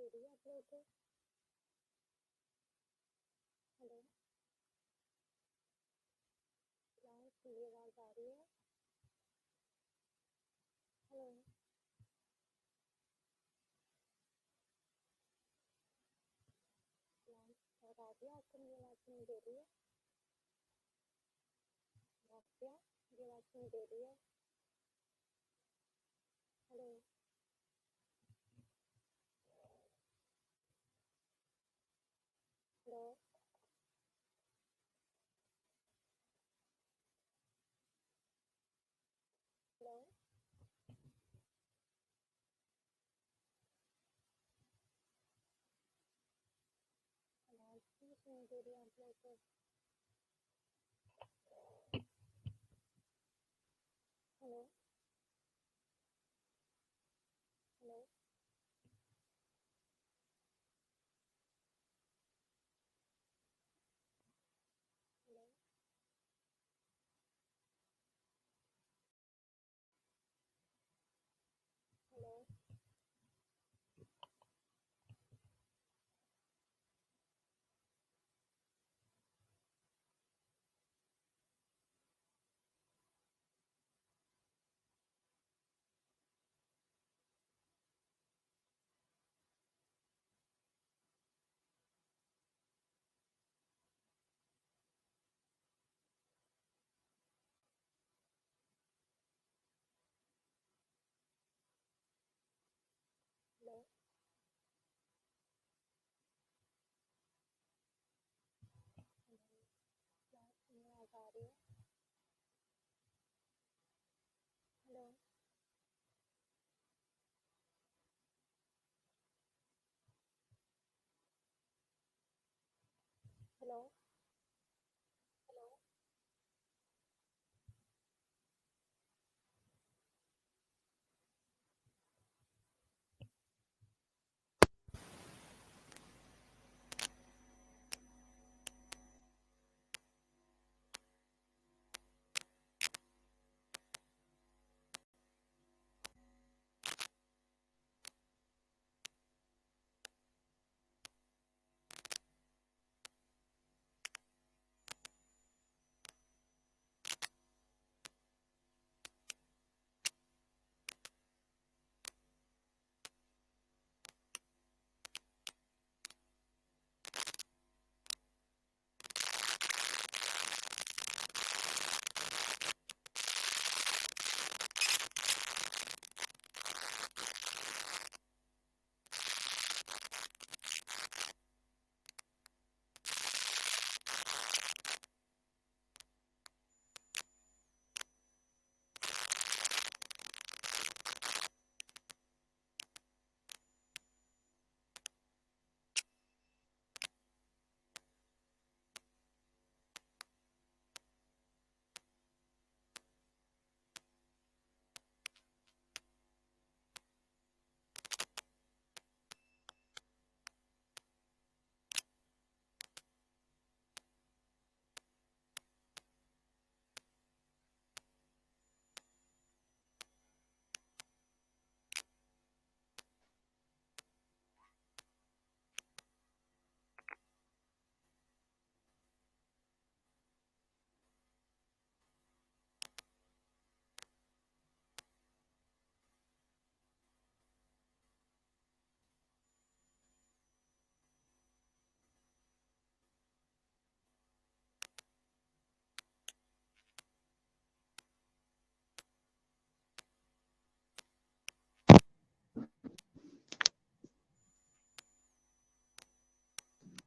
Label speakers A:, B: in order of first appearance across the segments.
A: दे रही है आप लोगों को? हेलो क्लास, मेरी आवाज़ आ रही है? हेलो क्लास, और आ रही है आपको मेरी आवाज़ सुनाई दे रही है? भाग्या, मेरी आवाज़ सुनाई दे रही है? हेलो हेलो हेलो आवाज़ नहीं सुनाई दे रही है आप लोगों को? Hello hello hello hello hello class, मेरी आवाज़ आ रही है? Hello hello hello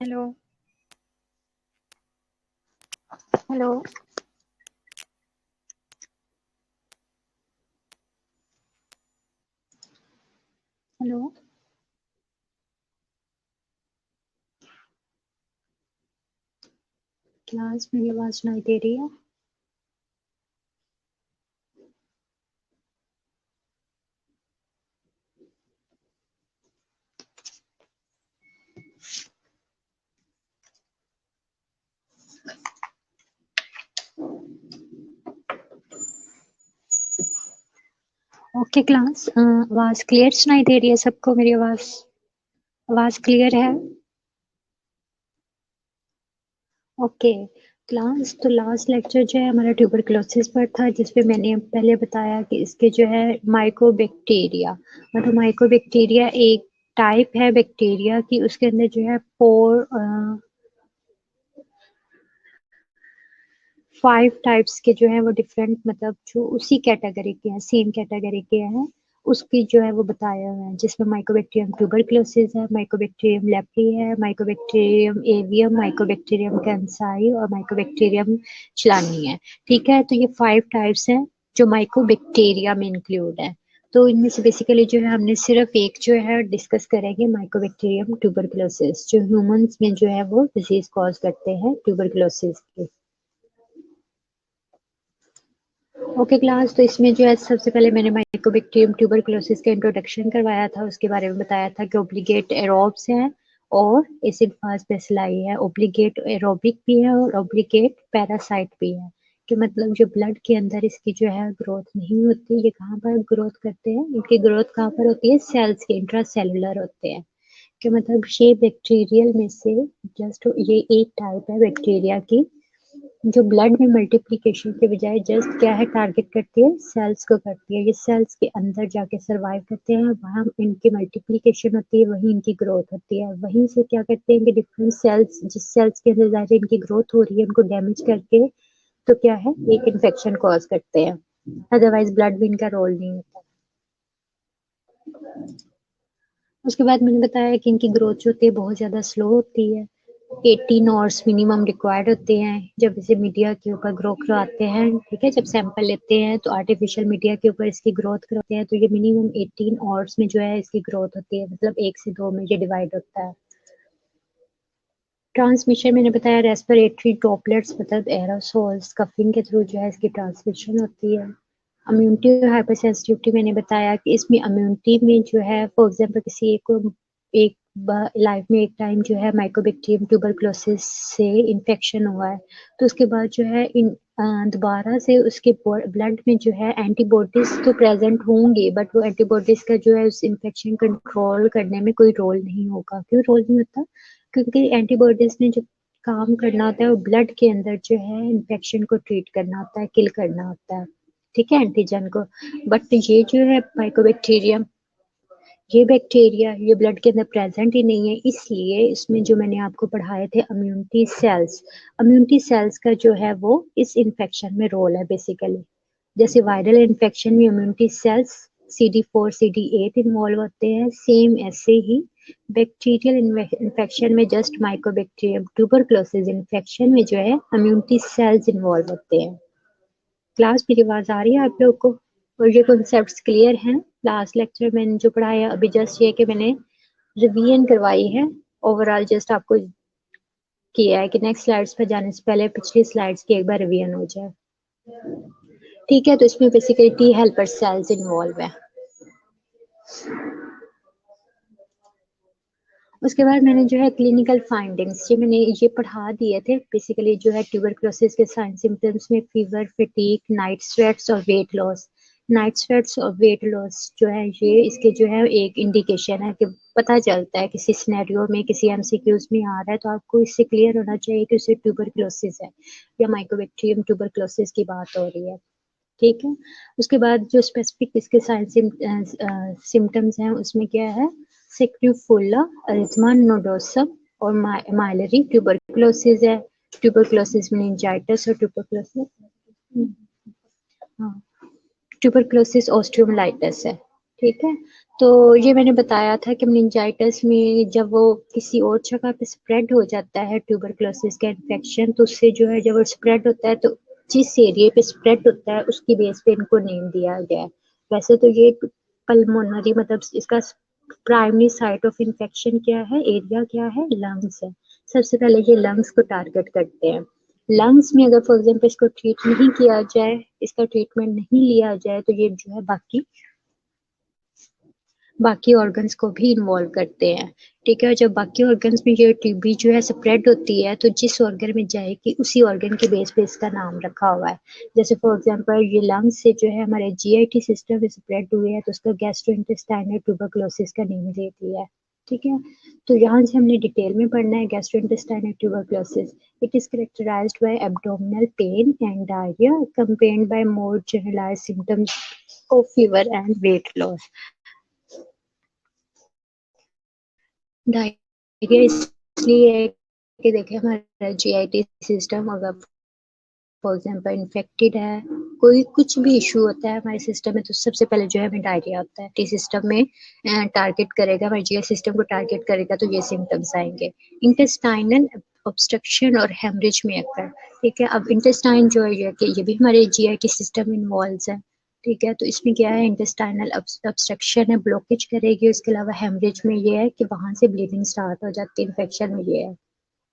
B: hello hello hello class, मेरी आवाज सुनाई दे रही है? ओके क्लास, आवाज क्लियर सुनाई दे रही है सबको मेरी आवाज? आवाज क्लियर है? ओके क्लास, तो लास्ट लेक्चर जो है हमारा ट्यूबरक्लोसिस पर था, जिसपे मैंने पहले बताया कि इसके जो है माइकोबैक्टीरिया, मतलब माइकोबैक्टीरिया एक टाइप है बैक्टीरिया की, उसके अंदर जो है 5 टाइप्स के जो है वो डिफरेंट, मतलब जो उसी कैटेगरी के हैं, सेम कैटेगरी के हैं, उसकी जो है वो बताया हुआ है, जिसमें माइकोबैक्टीरियम ट्यूबरक्लोसिस है, माइकोबैक्टीरियम लेप्री है, माइकोबैक्टीरियम एवियम, माइकोबैक्टीरियम कैंसाई और माइकोबैक्टीरियम चिलानी है। ठीक है, तो ये 5 टाइप्स हैं जो माइकोबैक्टीरिया में इंक्लूड है। तो इनमें से बेसिकली जो है हमने सिर्फ एक जो है डिस्कस करेंगे, माइकोबैक्टीरियम ट्यूबरक्लोसिस, जो ह्यूमंस में जो है वो डिजीज कॉज करते हैं ट्यूबरक्लोसिस की। ओके क्लास, तो इसमें जो है सबसे पहले मैंने माइकोबैक्टीरियम ट्यूबरक्लोसिस का इंट्रोडक्शन करवाया था, उसके बारे में बताया था कि ओब्लिगेट एरोब्स हैं और एसिड फास्ट बेसिलाई है, ओब्लिगेट एरोबिक भी है और ओब्लिगेट पैरासाइट भी है, कि मतलब जो ब्लड के अंदर इसकी जो है ग्रोथ नहीं होती, ये कहाँ पर ग्रोथ करते हैं, इनकी ग्रोथ कहाँ पर होती है, सेल्स के इंट्रा सेलुलर होते हैं, कि मतलब ये बैक्टीरियल में से जस्ट ये एक टाइप है बैक्टीरिया की, जो ब्लड में मल्टीप्लिकेशन के बजाय जस्ट क्या है टारगेट करती है, सेल्स को करती है, ये सेल्स के अंदर जाके सरवाइव करते हैं, वहां इनकी मल्टीप्लिकेशन होती है, वहीं इनकी ग्रोथ होती है, वहीं से क्या करते हैं कि डिफरेंट सेल्स, जिस सेल्स के अंदर जाके इनकी ग्रोथ हो रही है, उनको डैमेज करके तो क्या है एक इन्फेक्शन कॉज करते हैं, अदरवाइज ब्लड में इनका रोल नहीं होता। उसके बाद मैंने बताया कि इनकी ग्रोथ जो होती है बहुत ज्यादा स्लो होती है, 18 आवर्स मिनिमम रिक्वायर्ड होते हैं जब इसे मीडिया के ऊपर ग्रो करवाते हैं। ठीक है, जब सैंपल लेते हैं तो आर्टिफिशियल मीडिया के ऊपर इसकी ग्रोथ करवाते हैं, तो ये मिनिमम 18 आवर्स में जो है इसकी ग्रोथ होती है, मतलब 1 से 2 में ये डिवाइड होता है। ट्रांसमिशन मैंने बताया रेस्पिरेटरी ड्रॉपलेट्स, मतलब एरोसोल्स कफिंग के थ्रू जो है इसकी ट्रांसमिशन होती है। इम्यूनिटी और हाइपर सेंसिटिविटी मैंने बताया कि इसमें इम्यूनिटी में जो है फॉर एग्जांपल किसी एक को एक लाइफ में एक टाइम जो है माइकोबैक्टीरियम ट्यूबरक्लोसिस से इन्फेक्शन हुआ है, तो उसके बाद जो है इन दोबारा से उसके ब्लड में जो है एंटीबॉडीज तो प्रेजेंट होंगे, बट वो एंटीबॉडीज का जो है उस इन्फेक्शन कंट्रोल करने में कोई रोल नहीं होगा। क्यों रोल नहीं होता? क्योंकि एंटीबॉडीज ने जो काम करना होता है वो ब्लड के अंदर जो है इन्फेक्शन को ट्रीट करना होता है, किल करना होता है, ठीक है, एंटीजन को। बट ये जो है माइकोबैक्टीरियम, ये बैक्टीरिया ये ब्लड के अंदर प्रेजेंट ही नहीं है, इसलिए इसमें जो मैंने आपको पढ़ाए थे इम्यूनिटी सेल्स का जो है वो इस इन्फेक्शन में रोल है बेसिकली। जैसे वायरल इन्फेक्शन में immunity cells CD4 CD8 involve होते हैं, सेम ऐसे ही बैक्टीरियल इन्फेक्शन में जस्ट माइकोबैक्टीरियम ट्यूबरक्लोसिस इन्फेक्शन में जो है इम्यूनिटी सेल्स इन्वॉल्व होते हैं। क्लास मेरी आवाज आ रही है आप लोग को? और ये कॉन्सेप्ट्स क्लियर हैं? लास्ट लेक्चर मैंने जो पढ़ाया अभी जस्ट ये कि मैंने रिवीजन करवाई है, ओवरऑल जस्ट आपको किया है कि नेक्स्ट स्लाइड्स पर जाने से पहले पिछली स्लाइड्स की एक बार रिवीजन हो जाए। ठीक है, तो इसमें basically T helper cells involve है। उसके बाद मैंने जो है क्लिनिकल फाइंडिंग्स ये मैंने ये पढ़ा दिए थे, बेसिकली जो है ट्यूबरक्लोसिस के साइन सिम्टम्स में फीवर, फटीग, नाइट स्वेट्स और वेट लॉस। नाइट स्वेट्स और वेट लॉस जो है ये इसके जो है एक इंडिकेशन है कि पता चलता है किसी सिनेरियो में, किसी एमसीक्यूज में आ रहा है तो आपको इससे क्लियर होना चाहिए कि उसे ट्यूबरक्लोसिस है या माइकोबैक्टीरियम ट्यूबरक्लोसिस की बात हो रही है। ठीक है, उसके बाद जो स्पेसिफिक इसके साइन सिम्टम्स हैं उसमें क्या है, सेक्यूफुला, अरिथमा नोडोसम और माइलरी ट्यूबरक्लोसिस है, ट्यूबरक्लोसिस मेनिंजाइटिस और ट्यूबरक्लोसिस, हाँ, ट्यूबरक्लोसिस ऑस्टियोमाइलिटिस है। ठीक है, तो ये मैंने बताया था कि मेनिंजाइटिस में जब वो किसी और जगह पे स्प्रेड हो जाता है ट्यूबरक्लोसिस का इन्फेक्शन, तो उससे जो है जब वो स्प्रेड होता है तो जिस एरिया पे स्प्रेड होता है उसकी बेस पे इनको नेम दिया गया है। वैसे तो ये पल्मोनरी, मतलब इसका प्राइमरी साइट ऑफ इंफेक्शन क्या है, एरिया क्या है, लंग्स है। सबसे पहले ये लंग्स को टारगेट करते हैं। लंग्स में अगर फॉर एग्जाम्पल इसको ट्रीट नहीं किया जाए, इसका ट्रीटमेंट नहीं लिया जाए, तो ये जो है बाकी ऑर्गन्स को भी इन्वॉल्व करते हैं। ठीक है, जब बाकी ऑर्गन्स में ये टीबी जो है स्प्रेड होती है तो जिस ऑर्गन में जाएगी उसी ऑर्गन के बेस पे इसका नाम रखा हुआ है। जैसे फॉर एग्जांपल ये लंग्स से जो है हमारे जीआईटी सिस्टम में स्प्रेड हुई है तो उसका गैस्ट्रोइंटेस्टाइनल ट्यूबरक्लोसिस का नेम दे दिया है। ठीक है। तो यहाँ से हमने डिटेल में पढ़ना है gastrointestinal tuberculosis. It is characterized by abdominal pain and diarrhoea accompanied by more generalized symptoms of fever and weight loss. Diarrhoea इसलिए है कि देखिए हमारा जीआईटी सिस्टम अगर फॉर एग्जाम्पल इन्फेक्टेड है, कोई कुछ भी इशू होता है हमारे सिस्टम में, तो सबसे पहले जो है हमें डायरिया होता है। टी सिस्टम में टारगेट करेगा, हमारे जीआई सिस्टम को टारगेट करेगा, तो ये सिम्टम्स आएंगे। इंटेस्टाइनल ऑब्स्ट्रक्शन और हेमरेज में अक्कर, ठीक है। अब इंटेस्टाइन जो है कि ये भी हमारे जीआई सिस्टम में इन्वॉल्व है, ठीक है। तो इसमें क्या है, इंटेस्टाइनल ऑब्स्ट्रक्शन है, ब्लॉकेज करेगी। उसके अलावा हेमरेज में ये है कि वहां से ब्लीडिंग स्टार्ट हो जाती है। इन्फेक्शन में ये है।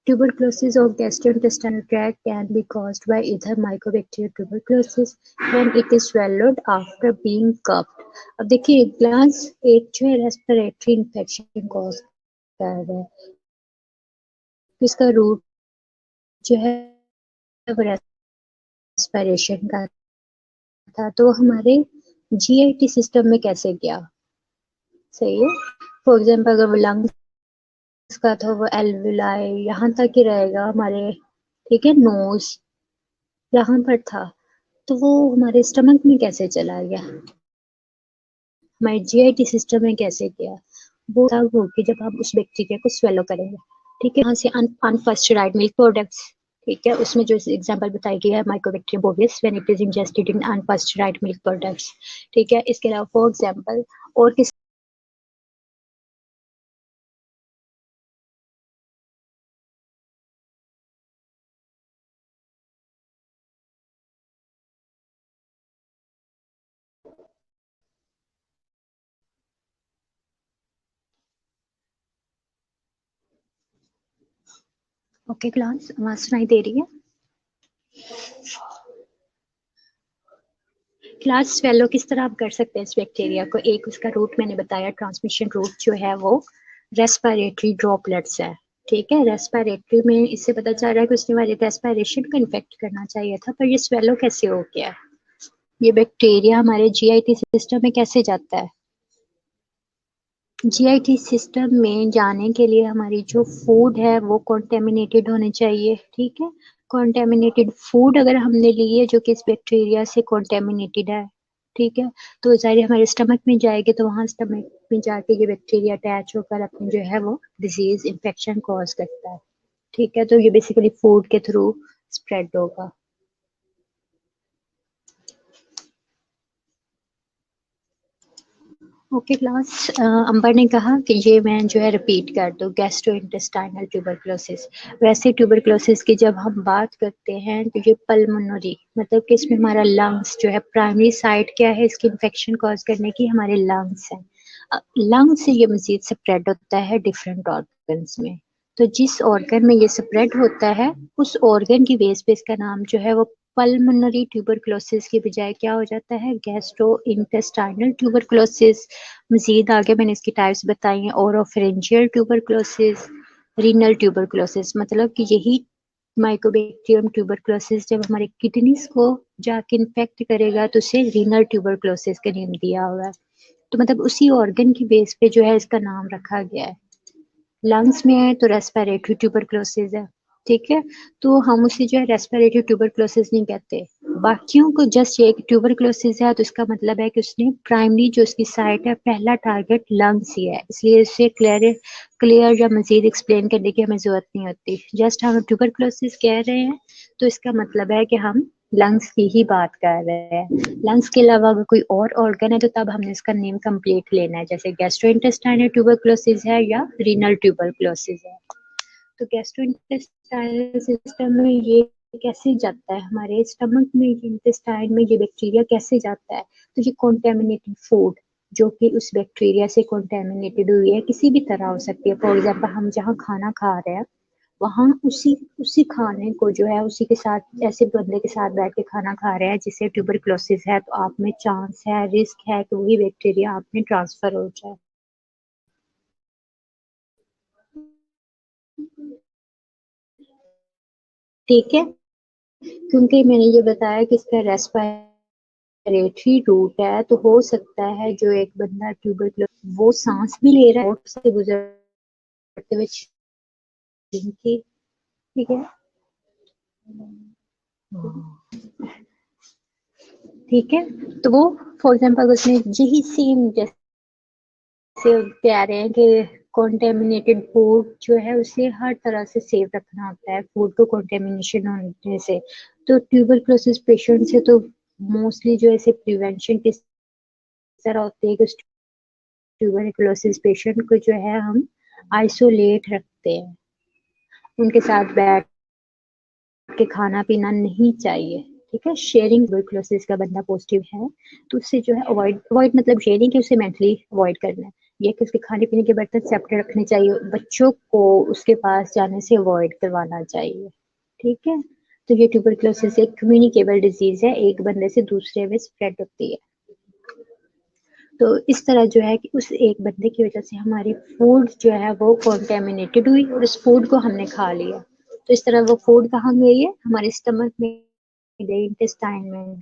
B: Tuberculosis of gastrointestinal tract can be caused by either mycobacterial tuberculosis when it is swallowed after being cupped. अब देखिए ग्लास एक जो है रेस्पिरेटरी इन्फेक्शन कॉज कर रहा है, तो इसका रूट जो है रेस्पिरेशन का था, तो हमारे जीआईटी सिस्टम में कैसे गया, सही है। फॉर एग्जाम्पल अगर वो लंग्स का था, वो एल्विलाई यहाँ तक ही रहेगा हमारे, ठीक है। नोज यहाँ पर था, तो वो हमारे स्टमक में कैसे चला गया, हमारे जीआईटी सिस्टम में कैसे गया, वो तब होगी जब हम उस बैक्टीरिया को स्वेलो करेंगे, ठीक है। यहाँ से अनपास्चराइज्ड मिल्क प्रोडक्ट्स, ठीक है, उसमें जो एग्जांपल बताई गई है Mycobacterium bovis when it is ingested in unpasteurised milk products, ठीक है। इसके अलावा फॉर एग्जांपल और किस ओके क्लास, आवाज सुनाई दे रही है? क्लास स्वेलो किस तरह आप कर सकते हैं इस बैक्टीरिया को? एक उसका रूट मैंने बताया, ट्रांसमिशन रूट जो है वो रेस्पिरेटरी ड्रॉपलेट्स है, ठीक है। रेस्पिरेटरी में इससे पता चल रहा है कि उसने हमारे रेस्पिरेशन को इन्फेक्ट करना चाहिए था, पर ये स्वेलो कैसे हो गया? ये बैक्टीरिया हमारे जीआईटी सिस्टम में कैसे जाता है? जीआईटी सिस्टम में जाने के लिए हमारी जो फूड है वो कॉन्टेमिनेटेड होनी चाहिए, ठीक है। कॉन्टेमिनेटेड फूड अगर हमने ली है जो कि इस बैक्टीरिया से कॉन्टेमिनेटेड है, ठीक है, तो जाहिर हमारे स्टमक में जाएगी, तो वहां स्टमक में जाके ये बैक्टीरिया अटैच होकर अपनी जो है वो डिजीज इन्फेक्शन कॉज करता है, ठीक है। तो ये बेसिकली फूड के थ्रू स्प्रेड होगा। ओके क्लास, अंबर ने कहा कि ये मैं जो है रिपीट कर दूं, गैस्ट्रोइंटेस्टाइनल ट्यूबरक्लोसिस। वैसे ट्यूबरक्लोसिस की जब हम बात करते हैं तो ये पल्मोनरी, मतलब कि इसमें हमारा लंग्स जो है, प्राइमरी साइट क्या है इसकी इन्फेक्शन कॉज करने की, हमारे लंग्स हैं। लंग्स से ये मजीद स्प्रेड होता है डिफरेंट ऑर्गन्स में। तो जिस ऑर्गन में ये स्प्रेड होता है उस ऑर्गन की बेस पे इसका नाम जो है वो पल्मोनरी ट्यूबरक्लोसिस की बजाय क्या हो जाता है, गैस्ट्रो इंटेस्टाइनल ट्यूबरक्लोसिस। मजीद आगे मैंने इसकी टाइप्स बताई हैं, ओरोफेरेंजियल ट्यूबरक्लोसिस, रीनल ट्यूबरक्लोसिस। मतलब कि यही माइकोबैक्टीरियम ट्यूबरक्लोसिस जब हमारे किडनीज को जाके इन्फेक्ट करेगा तो उसे रीनल ट्यूबरक्लोसिस का नेम दिया हुआ है। तो मतलब उसी ऑर्गन की बेस पे जो है इसका नाम रखा गया है। लंग्स में है तो रेस्पिरेटरी ट्यूबरक्लोसिस है, ठीक है। तो हम उसे जो है रेस्पिरेटरी ट्यूबरक्लोसिस नहीं कहते, बाकियों को जस्ट ये ट्यूबरक्लोसिस है तो इसका मतलब है कि उसने प्राइमरी जो उसकी साइट है, पहला टारगेट लंग्स ही है, इसलिए इसे क्लियर या मजीद एक्सप्लेन करने की हमें जरूरत नहीं होती। जस्ट हम ट्यूबरक्लोसिस कह रहे हैं तो इसका मतलब है कि हम लंग्स की ही बात कर रहे हैं। लंग्स के अलावा अगर कोई और ऑर्गन है तो तब हमने इसका नेम कंप्लीट लेना है, जैसे गैस्ट्रोइंटेस्टाइनल ट्यूबरक्लोसिस है या रीनल ट्यूबरक्लोसिस है। तो गैस्ट्रोइंटेस्टाइनल सिस्टम में ये कैसे जाता है, हमारे स्टमक में, इंटेस्टाइन में ये बैक्टीरिया कैसे जाता है? तो ये कॉन्टेमिनेटेड फूड जो कि उस बैक्टीरिया से कॉन्टेमिनेटेड हुई है, किसी भी तरह हो सकती है। फॉर एग्जाम्पल हम जहाँ खाना खा रहे हैं वहां उसी उसी खाने को जो है उसी के साथ, ऐसे बंदे के साथ बैठ के खाना खा रहे हैं जिससे ट्यूबरक्लोसिस है, तो आप में चांस है, रिस्क है कि वही बैक्टीरिया आप में ट्रांसफर हो जाए, ठीक है। क्योंकि मैंने ये बताया कि इसका रेस्पिरेटरी रूट है, तो हो सकता है जो एक बंदा ट्यूबरक्लोसिस वो सांस भी ले रहा है से गुजर करते हुए की, ठीक है, ठीक है। तो वो फॉर एग्जाम्पल उसने यही सेम जैसे कह रहे हैं कि कॉन्टेमिनेटेड फूड जो है उसे हर तरह से सेफ रखना होता है फूड को कॉन्टेमिनेशन होने से। तो ट्यूबरक्लोसिस पेशेंट से तो मोस्टली जो ऐसे प्रिवेंशन किस तरह होती है कि ट्यूबरक्लोसिस पेशेंट को जो है हम आइसोलेट रखते हैं, उनके साथ बैठ के खाना पीना नहीं चाहिए, ठीक है। शेयरिंग ट्यूबरक्लोसिस का बंदा पॉजिटिव है तो उससे जो है अवॉइड अवॉइड मतलब शेयरिंग कि उसे मेंटली अवॉइड करना है, ये कि उसके खाने पीने के बर्तन सेपरेट रखने चाहिए, बच्चों को उसके पास जाने से अवॉइड करवाना चाहिए, ठीक है। तो ये ट्यूबरक्लोसिस एक कम्युनिकेबल डिजीज है, एक बंदे से दूसरे में स्प्रेड होती है। तो इस तरह जो है कि उस एक बंदे की वजह से हमारी फूड जो है वो कॉन्टेमिनेटेड हुई और उस फूड को हमने खा लिया। तो इस तरह वो फूड कहाँ गई है, हमारे स्टमक में गई, इंटेस्टाइन में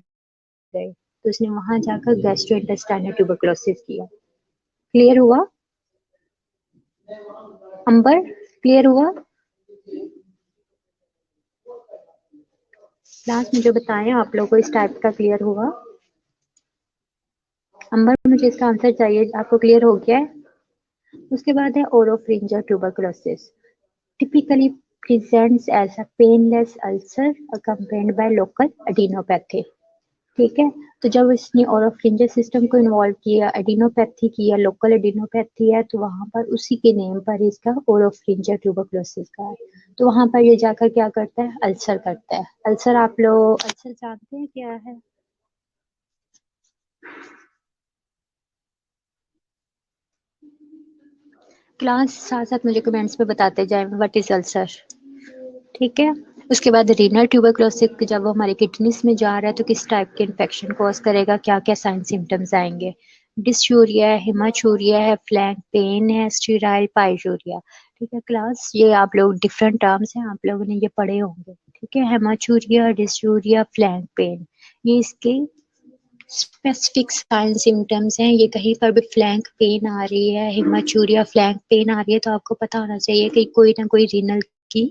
B: गई, तो उसने वहां जाकर गैस्ट्रोइंटेस्टाइनल ट्यूबरक्लोसिस किया। क्लियर हुआ अंबर, क्लियर हुआ क्लास में जो बताएं आप लोगों को इस टाइप का क्लियर हुआ? अंबर मुझे इसका आंसर चाहिए, आपको क्लियर हो गया है? उसके बाद है ओरोफ्रिंजियल tuberculosis, typically presents as a painless ulcer accompanied by local adenopathy, ठीक है। तो जब इसने ओरोफ्रिंजियल सिस्टम को इन्वॉल्व किया, एडिनोपैथी किया, लोकल एडिनोपैथी है, तो वहां पर उसी के नेम पर इसका ओरोफ्रिंजियल ट्यूबरक्लोसिस का है। तो वहां पर ये जाकर क्या करता है, अल्सर करता है। अल्सर आप लोग अल्सर जानते हैं क्या है? क्लास साथ साथ मुझे कमेंट्स में बताते जाए व्हाट इज अल्सर, ठीक है। उसके बाद रीनल ट्यूबरक्लोसिस जब वो हमारे किडनीज में जा रहा है तो किस टाइप के इन्फेक्शन कॉज करेगा, क्या क्या साइन सिम्टम्स आएंगे? डिस्यूरिया है, हेमाचूरिया है, फ्लैंक पेन है, स्टीराइल पाइजूरिया, ठीक है। क्लास ये आप लोग डिफरेंट टर्म्स हैं, आप लोगों ने ये पढ़े होंगे, ठीक है। हेमाचूरिया, डिस्यूरिया, फ्लैंक पेन, ये इसके स्पेसिफिक साइन सिम्टम्स हैं। ये कहीं पर भी फ्लैंक पेन आ रही है, हेमाचूरिया फ्लैंक पेन आ रही है, तो आपको पता होना चाहिए कि कोई ना कोई रीनल की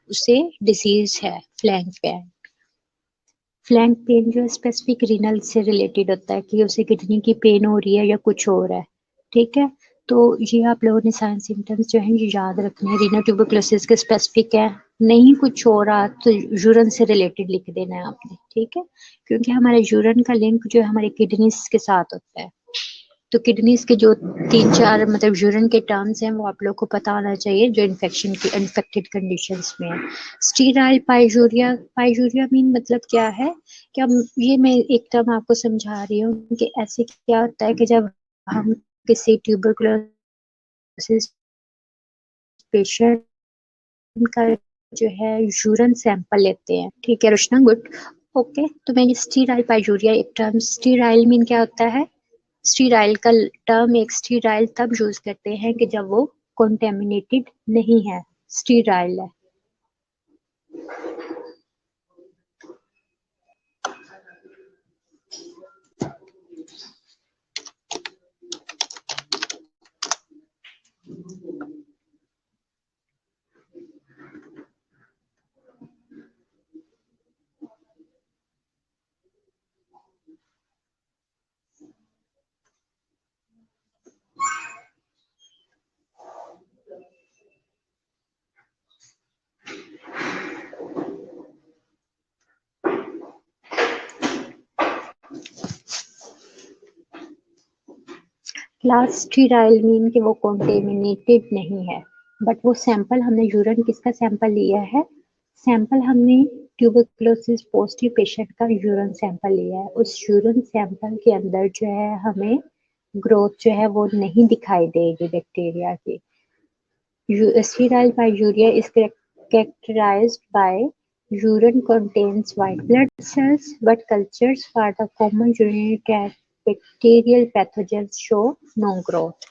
B: उसे डिसीज है फ्लैंक पेन। फ्लैंक पेन जो है स्पेसिफिक रीनल से रिलेटेड होता है कि उसे किडनी की पेन हो रही है या कुछ हो रहा है, ठीक है। तो ये आप लोगों ने साइन सिम्टम्स जो है ये याद रखने हैं, रीनल ट्यूबरक्लोसिस के स्पेसिफिक है। नहीं कुछ हो रहा तो यूरिन से रिलेटेड लिख देना है आपने, ठीक है, क्योंकि हमारे यूरिन का लिंक जो है हमारे किडनीज के साथ होता है। तो किडनीज के जो तीन चार मतलब यूरिन के टर्म्स हैं वो आप लोग को पता होना चाहिए जो इन्फेक्शन की इन्फेक्टेड कंडीशंस में है। स्टीराइल पाइजूरिया, पाइजूरिया मीन मतलब क्या है, क्या ये मैं एक टर्म आपको समझा रही हूँ कि ऐसे क्या होता है कि जब हम किसी ट्यूबरकुलोसिस पेशेंट का जो है यूरिन सैंपल लेते हैं, ठीक है रुशना, गुड, ओके। तो मैं स्टीराइल पाइजूरिया एक टर्म, स्टीराइल मीन क्या होता है, स्टीराइल का टर्म एक स्टीराइल तब यूज करते हैं कि जब वो कॉन्टेमिनेटेड नहीं है, स्टीराइल है। क्लास स्टीराइल मीन कि वो कॉन्टेमिनेटेड नहीं है, बट वो सैंपल हमने यूरिन किसका सैंपल लिया है, सैंपल हमने ट्यूबरकुलोसिस पॉजिटिव पेशेंट का यूरिन सैंपल लिया है। उस यूरिन सैंपल के अंदर जो है हमें ग्रोथ जो है वो नहीं दिखाई देगी बैक्टीरिया की। Sterile pyuria is characterized by urine contains white blood cells, but cultures for the common urinary tract bacterial pathogens show no growth.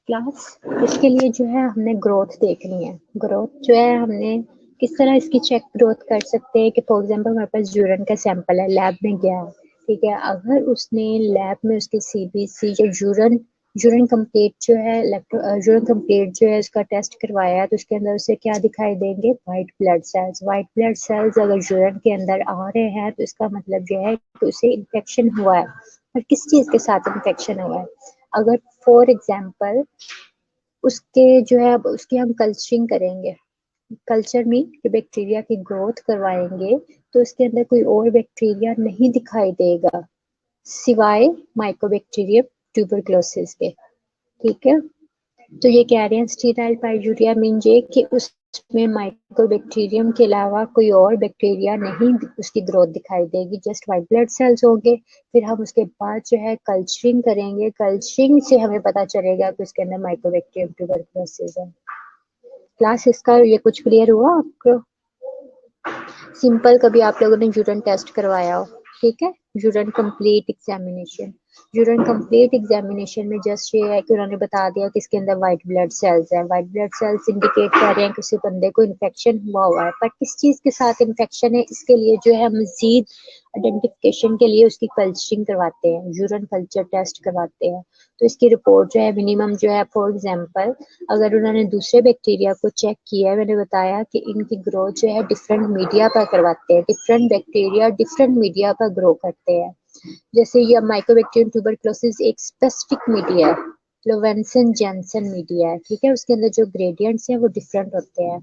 B: Class इसके लिए जो है हमने ग्रोथ देखनी है। ग्रोथ जो है हमने किस तरह इसकी चेक ग्रोथ कर सकते हैं कि फॉर एग्जांपल हमारे पास यूरिन का सैंपल है, लैब में गया है, ठीक है। अगर उसने लैब में उसके सीबीसी या यूरिन यूरिन कंप्लीट जो है यूरिन कंप्लीट जो है उसका टेस्ट करवाया तो उसके अंदर उसे क्या दिखाई देंगे, white blood cells. White blood cells अगर यूरिन के अंदर आ रहे हैं तो इसका मतलब जो है कि उसे इन्फेक्शन हुआ है। और किस चीज़ के साथ इन्फेक्शन हुआ है? अगर फॉर एग्जाम्पल उसके जो है उसकी हम कल्चरिंग करेंगे, कल्चर में कि बैक्टीरिया की ग्रोथ करवाएंगे तो उसके अंदर कोई और बैक्टीरिया नहीं दिखाई देगा सिवाय माइकोबैक्टीरियम ट्यूबरक्लोसिस के। ठीक है, तो ये कह रहे हैं स्टीराइल पाइजूरिया मीन्स ये कि उसमें माइकोबैक्टीरियम के अलावा कोई और बैक्टीरिया नहीं उसकी ग्रोथ दिखाई देगी, जस्ट वाइट ब्लड सेल्स होंगे। फिर हम उसके बाद जो है कल्चरिंग करेंगे, कल्चरिंग से हमें पता चलेगा कि उसके अंदर माइकोबैक्टीरियम ट्यूबरक्लोसिस है। क्लास इसका ये कुछ क्लियर हुआ आपको? सिंपल कभी आप लोगों ने यूरिन टेस्ट करवाया हो, ठीक है, urine complete examination. Urine complete examination में जस्ट ये है कि उन्होंने बता दिया कि इसके अंदर वाइट ब्लड सेल्स है। वाइट ब्लड सेल्स इंडिकेट कर रहे हैं कि किसी बंदे को इन्फेक्शन हुआ है, पर किस चीज के साथ इन्फेक्शन है इसके लिए जो है मजीद आइडेंटिफिकेशन के लिए उसकी कल्चरिंग करवाते हैं, यूरिन कल्चर टेस्ट करवाते हैं। तो इसकी रिपोर्ट जो है मिनिमम जो है, फॉर एग्जाम्पल अगर उन्होंने दूसरे बैक्टीरिया को चेक किया है, मैंने बताया कि इनकी ग्रोथ जो है डिफरेंट मीडिया पर करवाते हैं, डिफरेंट बैक्टीरिया डिफरेंट मीडिया पर ग्रो करते हैं। जैसे ये माइकोबैक्टीरियम ट्यूबरक्लोसिस एक स्पेसिफिक मीडिया है, लोवेंसन जेंसन मीडिया है, ठीक है, उसके अंदर जो ग्रेडियंट्स हैं वो डिफरेंट होते हैं,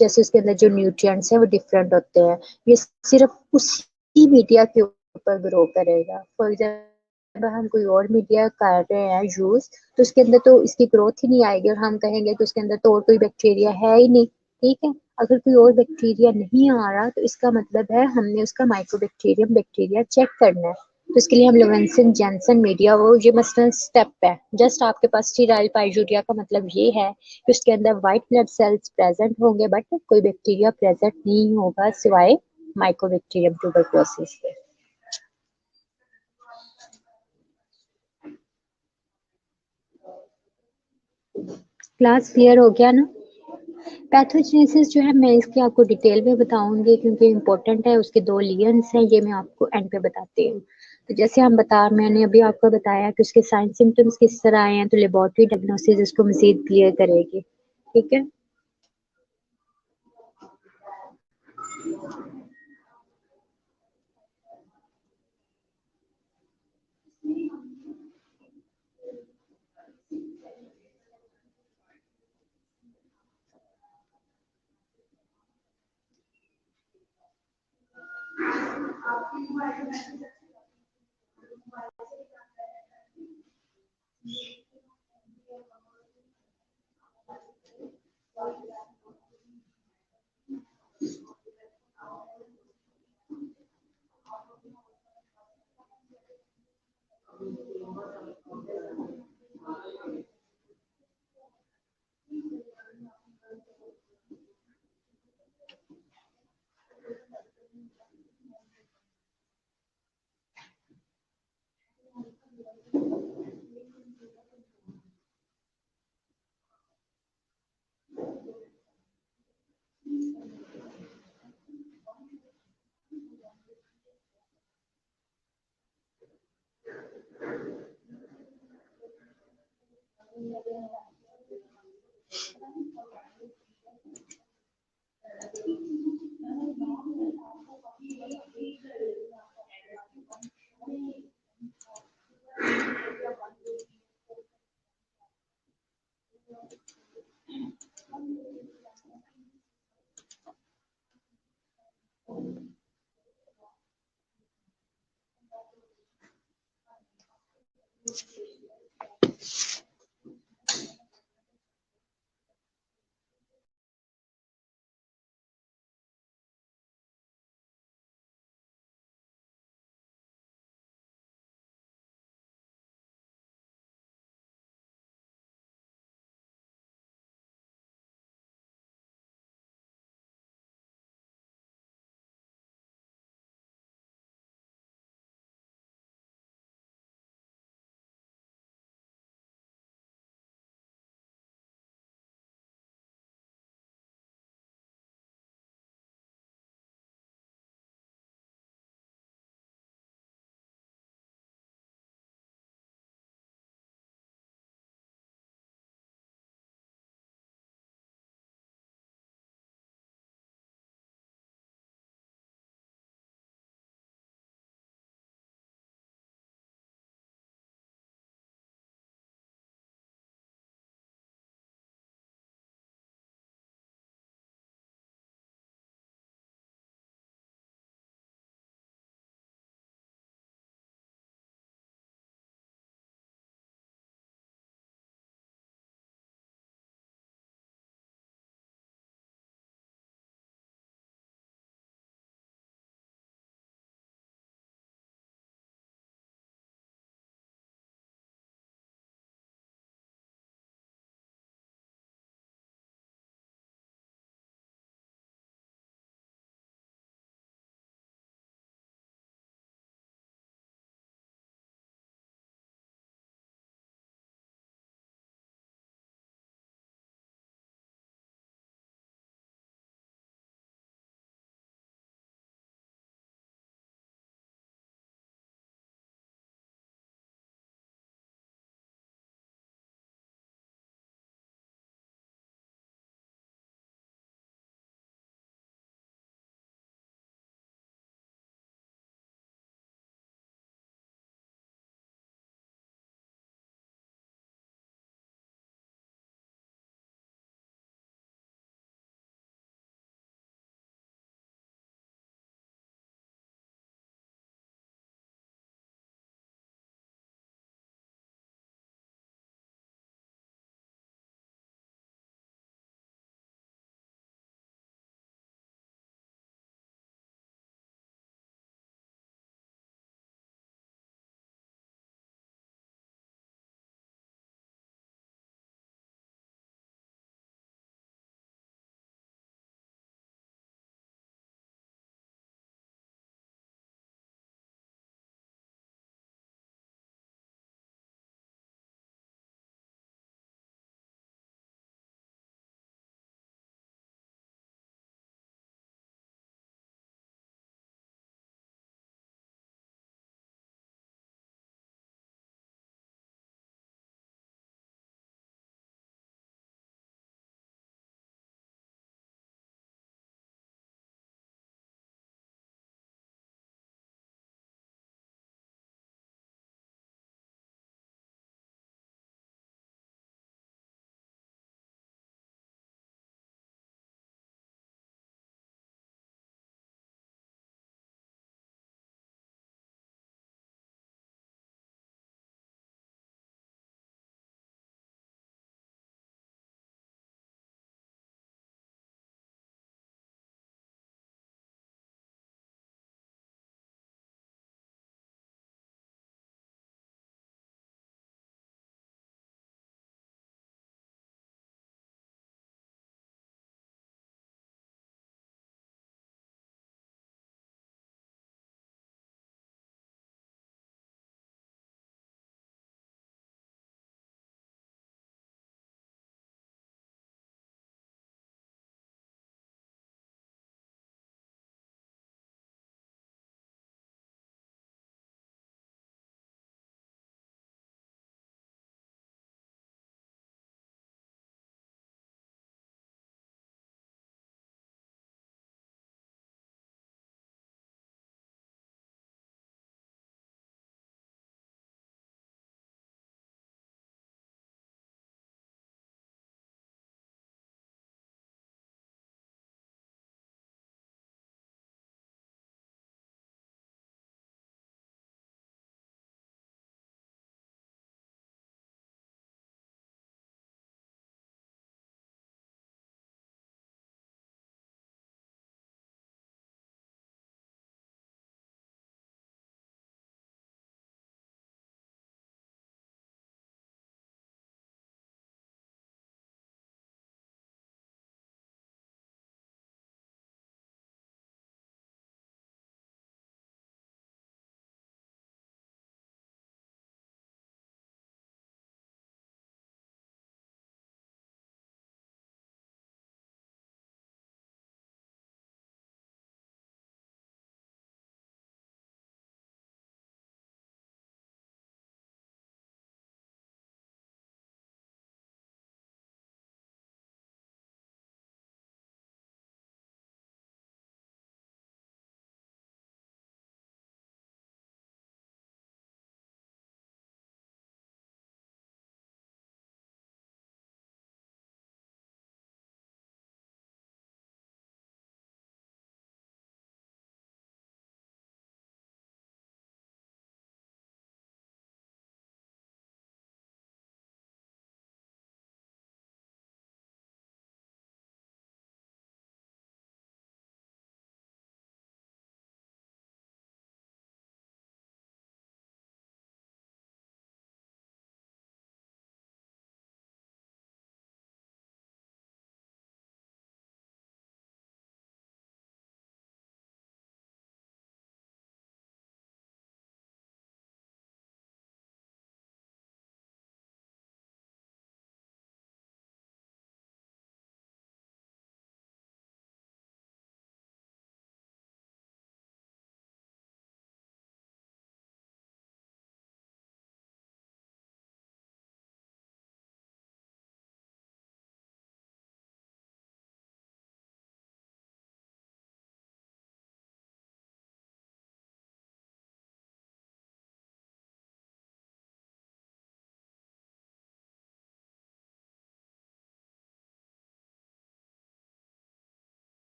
B: जैसे उसके अंदर जो न्यूट्रिएंट्स हैं वो डिफरेंट होते हैं। ये सिर्फ उसी मीडिया के ऊपर ग्रो करेगा। फॉर एग्जाम्पल हम कोई और मीडिया कर रहे हैं यूज, तो उसके अंदर तो इसकी ग्रोथ ही नहीं आएगी और हम कहेंगे कि उसके अंदर तो और कोई बैक्टीरिया है ही नहीं। ठीक है, अगर कोई और बैक्टीरिया नहीं आ रहा तो इसका मतलब है हमने उसका माइकोबैक्टीरियम बैक्टीरिया चेक करना है। तो इसके लिए हम लोवेंसन जेंसन मीडिया वो ये मसलन स्टेप है। जस्ट आपके पास स्टीराइल पाइजूरिया का मतलब ये है कि उसके अंदर व्हाइट ब्लड सेल्स प्रेजेंट होंगे बट कोई बैक्टीरिया प्रेजेंट नहीं होगा सिवाय माइकोबैक्टीरियम ट्यूबरक्लोसिस के। क्लास क्लियर हो गया ना? पैथोजेनेसिस जो है मैं इसकी आपको डिटेल में बताऊंगी क्योंकि इम्पोर्टेंट है, उसके दो लियंस हैं, ये मैं आपको एंड पे बताती हूँ। तो जैसे मैंने अभी आपको बताया कि उसके साइन सिम्टम्स किस तरह आए हैं, तो लेबोरेटरी डायग्नोसिस इसको मजीद क्लियर करेगी। ठीक है,